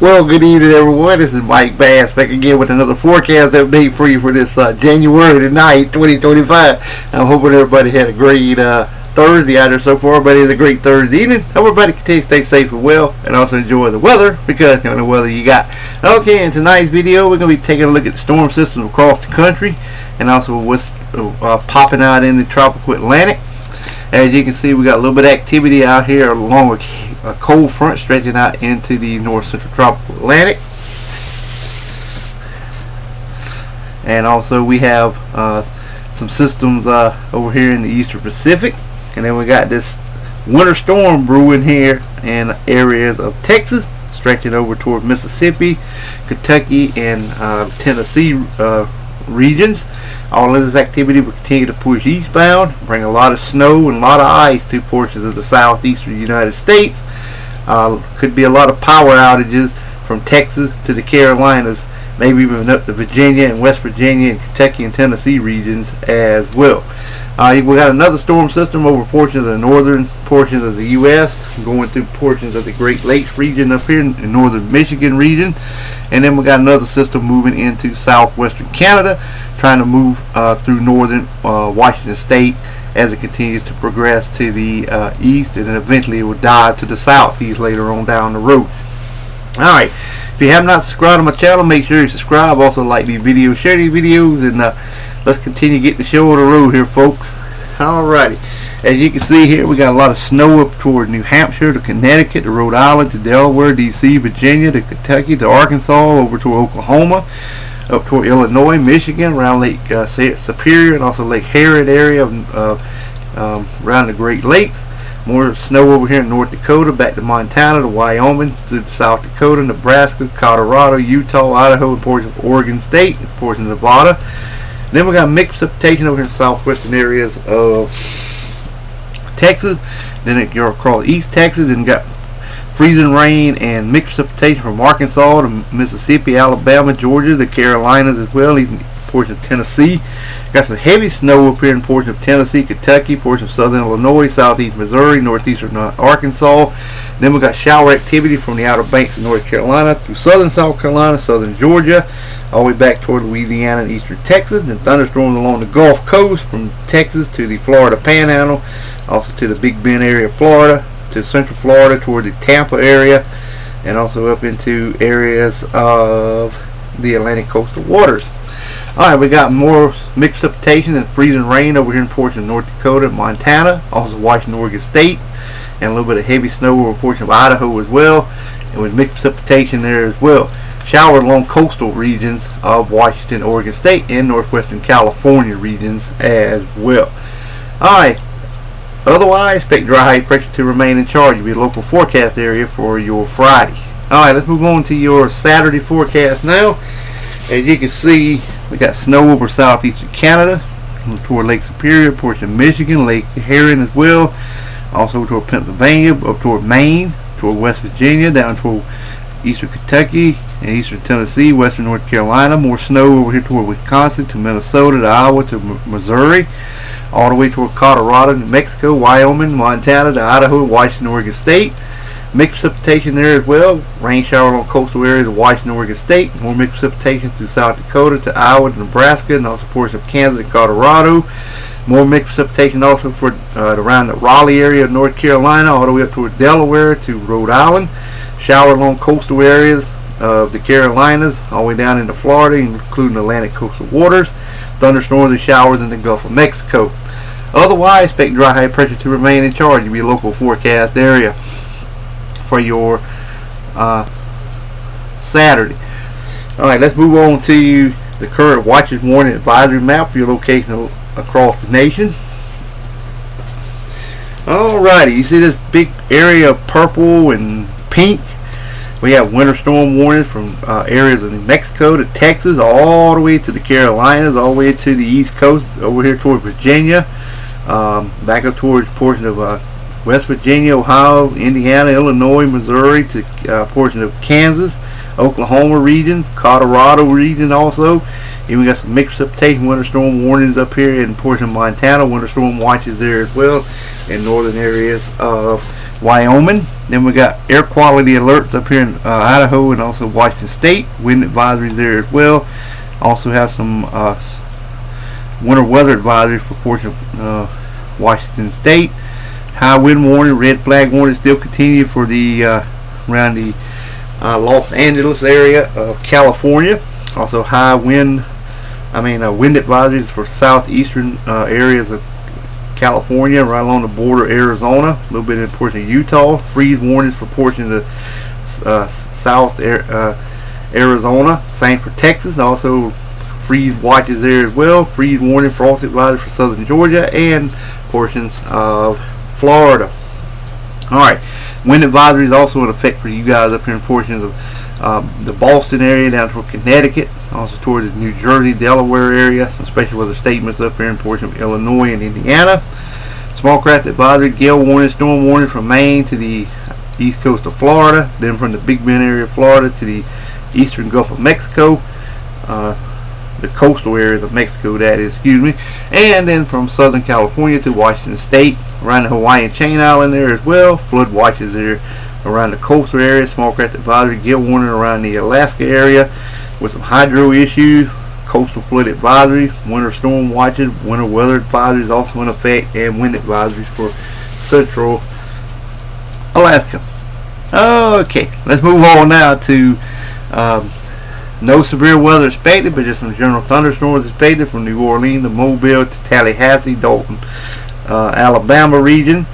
Well, good evening, everyone. This is Mike Bass back again with another forecast update for you for this January the 9th, 2025. I'm hoping everybody had a great Thursday out there so far. Everybody has a great Thursday evening. Hope everybody can stay safe and well and also enjoy the weather because you know the weather you got. Okay, in tonight's video, we're going to be taking a look at the storm systems across the country and also what's popping out in the tropical Atlantic. As you can see, we got a little bit of activity out here along with a cold front stretching out into the north central tropical Atlantic. And also we have some systems over here in the eastern Pacific. And then we got this winter storm brewing here in areas of Texas, stretching over toward Mississippi, Kentucky, and Tennessee regions. All of this activity will continue to push eastbound, bring a lot of snow and a lot of ice to portions of the southeastern United States. Could be a lot of power outages from Texas to the Carolinas, maybe even up to Virginia and West Virginia and Kentucky and Tennessee regions as well. We got another storm system over portions of the northern portions of the U.S., going through portions of the Great Lakes region up here in the northern Michigan region. And then we got another system moving into southwestern Canada, trying to move through northern Washington State as it continues to progress to the east, and then eventually it will dive to the southeast later on down the road. Alright, if you have not subscribed to my channel, make sure you subscribe. Also like these videos, share these videos, and let's continue to get the show on the road here, folks. Alrighty, as you can see here, we got a lot of snow up toward New Hampshire, to Connecticut, to Rhode Island, to Delaware, D.C., Virginia, to Kentucky, to Arkansas, over to Oklahoma, up toward Illinois, Michigan, around Lake Superior, and also Lake Herod area around the Great Lakes. More snow over here in North Dakota, back to Montana, to Wyoming, to South Dakota, Nebraska, Colorado, Utah, Idaho, and portions of Oregon State, and portions of Nevada. Then we got mixed precipitation over here in southwestern areas of Texas. Then it goes across East Texas, and got freezing rain and mixed precipitation from Arkansas to Mississippi, Alabama, Georgia, the Carolinas as well, even portions of Tennessee. Got some heavy snow up here in portions of Tennessee, Kentucky, portions of southern Illinois, southeast Missouri, northeastern Arkansas. Then we got shower activity from the Outer Banks of North Carolina through southern South Carolina, southern Georgia, all the way back toward Louisiana and eastern Texas. Then thunderstorms along the Gulf Coast from Texas to the Florida Panhandle, also to the Big Bend area of Florida, to central Florida toward the Tampa area, and also up into areas of the Atlantic coastal waters. Alright, we got more mixed precipitation and freezing rain over here in portions of North Dakota and Montana, also Washington, Oregon State, and a little bit of heavy snow over portions of Idaho as well, and with mixed precipitation there as well. Showers along coastal regions of Washington, Oregon State, and northwestern California regions as well. Alright, otherwise, expect dry high pressure to remain in charge. It'll be a local forecast area for your Friday. Alright, let's move on to your Saturday forecast now. As you can see, we got snow over southeastern Canada, toward Lake Superior, portion of Michigan, Lake Herod as well, also toward Pennsylvania, up toward Maine, toward West Virginia, down toward eastern Kentucky and eastern Tennessee, western North Carolina. More snow over here toward Wisconsin, to Minnesota, to Iowa, to Missouri, all the way toward Colorado, New Mexico, Wyoming, Montana, to Idaho, Washington, Oregon State. Mixed precipitation there as well. Rain shower on coastal areas of Washington, Oregon State. More mixed precipitation through South Dakota to Iowa to Nebraska, and also portions of Kansas and Colorado. More mixed precipitation also for around the Raleigh area of North Carolina, all the way up toward Delaware to Rhode Island. Shower along coastal areas of the Carolinas, all the way down into Florida, including Atlantic coastal waters. Thunderstorms and showers in the Gulf of Mexico. Otherwise, expect dry high pressure to remain in charge of your local forecast area for your Saturday. Alright, let's move on to the current watches warning advisory map for your location across the nation. Alrighty, you see this big area of purple and pink? We have winter storm warnings from areas of New Mexico to Texas, all the way to the Carolinas, all the way to the East Coast, over here toward Virginia, back up towards portion of West Virginia, Ohio, Indiana, Illinois, Missouri, to portion of Kansas, Oklahoma region, Colorado region also. And we got some mixed precipitation winter storm warnings up here in portion of Montana. Winter storm watches there as well in northern areas of Wyoming. Then we got air quality alerts up here in Idaho and also Washington State. Wind advisories there as well. Also have some winter weather advisories for portion of Washington State. High wind warning, red flag warning still continue for the around the Los Angeles area of California. Also high wind, wind advisories for southeastern areas of California, right along the border of Arizona, a little bit in portion of Utah. Freeze warnings for portions of south Arizona. Same for Texas. Also freeze watches there as well. Freeze warning, frost advisory for southern Georgia and portions of Florida. Alright, wind advisory is also in effect for you guys up here in portions of the Boston area down toward Connecticut, also toward the New Jersey, Delaware area. Some special weather statements up here in portions of Illinois and Indiana. Small craft advisory, gale warning, storm warning from Maine to the east coast of Florida, then from the Big Bend area of Florida to the eastern Gulf of Mexico, the coastal areas of Mexico, that is, excuse me, and then from Southern California to Washington State, around the Hawaiian chain island there as well. Flood watches there around the coastal area. Small craft advisory, gale warning around the Alaska area with some hydro issues. Coastal flood advisory, winter storm watches, winter weather advisories also in effect, and wind advisories for central Alaska. Okay, let's move on now to no severe weather expected, but just some general thunderstorms expected from New Orleans to Mobile to Tallahassee, Dalton, Alabama region.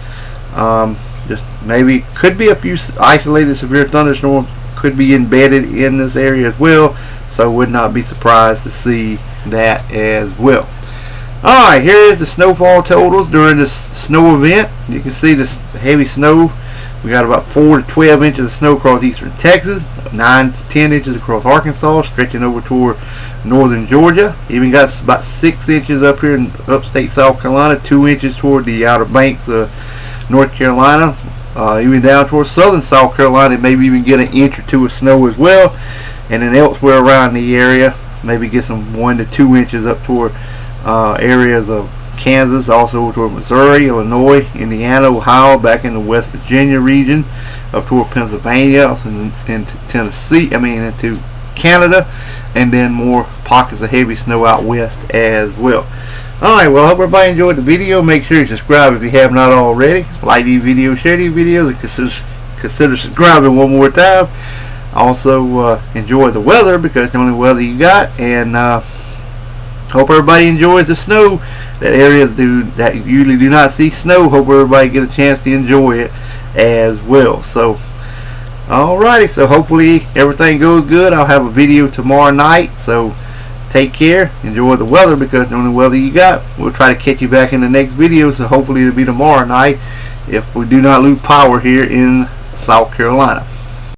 Just maybe could be a few isolated severe thunderstorms could be embedded in this area as well, so would not be surprised to see that as well. Alright, here is the snowfall totals during this snow event. You can see this heavy snow. We got about 4 to 12 inches of snow across eastern Texas, 9 to 10 inches across Arkansas, stretching over toward northern Georgia. Even got about 6 inches up here in upstate South Carolina, 2 inches toward the outer banks of North Carolina, even down toward southern South Carolina. Maybe even get an inch or 2 of snow as well. And then elsewhere around the area, maybe get some 1 to 2 inches up toward areas of Kansas, also toward Missouri, Illinois, Indiana, Ohio, back in the West Virginia region, up toward Pennsylvania, also into Tennessee, into Canada, and then more pockets of heavy snow out west as well. Alright, well, I hope everybody enjoyed the video. Make sure you subscribe if you have not already. Like these videos, share these videos, and consider subscribing one more time. Also, enjoy the weather, because it's the only weather you got, and hope everybody enjoys the snow. That areas that usually do not see snow, hope everybody get a chance to enjoy it as well. So alrighty, so hopefully everything goes good. I'll have a video tomorrow night, so take care, enjoy the weather, because it's the only weather you got. We'll try to catch you back in the next video, so hopefully it'll be tomorrow night if we do not lose power here in South Carolina.